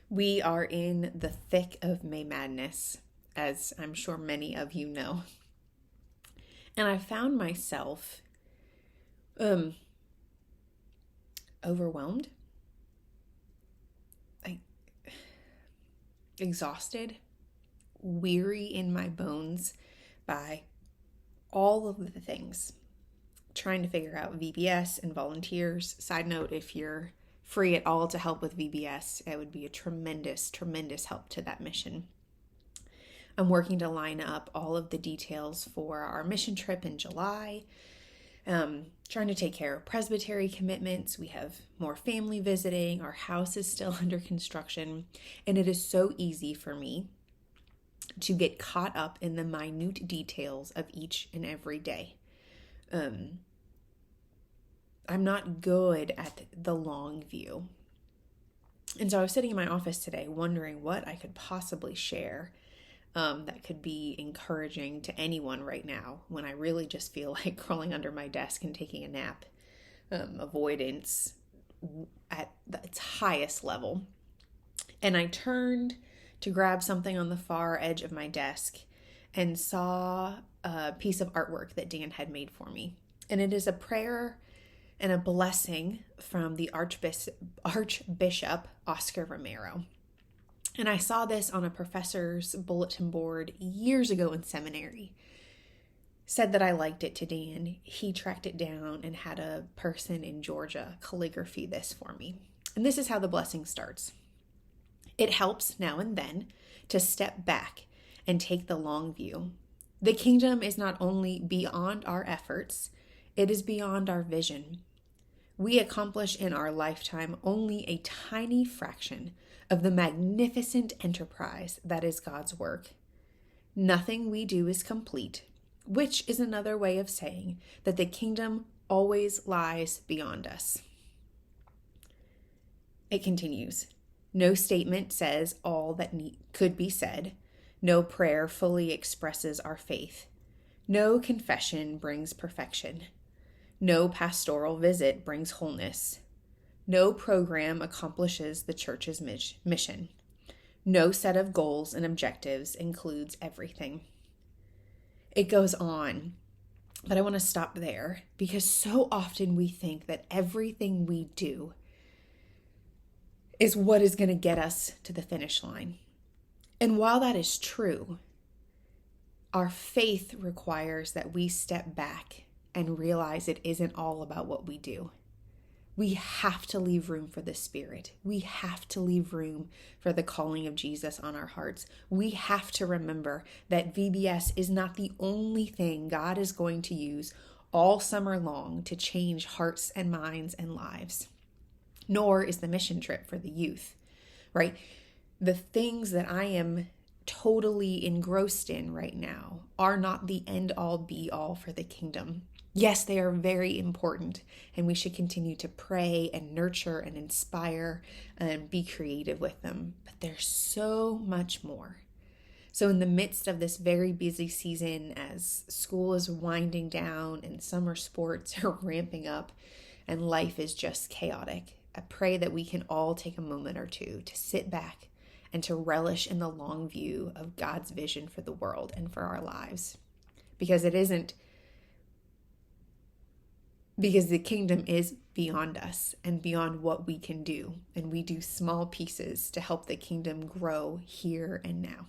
We are in the thick of May Madness, as I'm sure many of you know. And I found myself overwhelmed, like exhausted, weary in my bones by all of the things. Trying to figure out VBS and volunteers. Side note, if you're free at all to help with VBS, it would be a tremendous, tremendous help to that mission. I'm working to line up all of the details for our mission trip in July. Trying to take care of presbytery commitments. We have more family visiting. Our house is still under construction. And it is so easy for me to get caught up in the minute details of each and every day. I'm not good at the long view. And so I was sitting in my office today wondering what I could possibly share that could be encouraging to anyone right now when I really just feel like crawling under my desk and taking a nap. Avoidance at its highest level. And I turned to grab something on the far edge of my desk and saw a piece of artwork that Dan had made for me. And it is a prayer and a blessing from the Archbishop Oscar Romero. And I saw this on a professor's bulletin board years ago in seminary. Said that I liked it to Dan. He tracked it down and had a person in Georgia calligraphy this for me. And this is how the blessing starts. It helps now and then to step back and take the long view. The kingdom is not only beyond our efforts, it is beyond our vision. We accomplish in our lifetime only a tiny fraction of the magnificent enterprise that is God's work. Nothing we do is complete, which is another way of saying that the kingdom always lies beyond us. It continues. No statement says all that could be said. No prayer fully expresses our faith. No confession brings perfection. No pastoral visit brings wholeness. No program accomplishes the church's mission. No set of goals and objectives includes everything. It goes on, but I want to stop there because so often we think that everything we do is what is going to get us to the finish line. And while that is true, our faith requires that we step back and realize it isn't all about what we do. We have to leave room for the Spirit. We have to leave room for the calling of Jesus on our hearts. We have to remember that VBS is not the only thing God is going to use all summer long to change hearts and minds and lives, nor is the mission trip for the youth, right? The things that I am totally engrossed in right now are not the end all be all for the kingdom. Yes, they are very important, and we should continue to pray and nurture and inspire and be creative with them. But there's so much more. So in the midst of this very busy season, as school is winding down and summer sports are ramping up and life is just chaotic, I pray that we can all take a moment or two to sit back and to relish in the long view of God's vision for the world and for our lives. Because the kingdom is beyond us and beyond what we can do. And we do small pieces to help the kingdom grow here and now.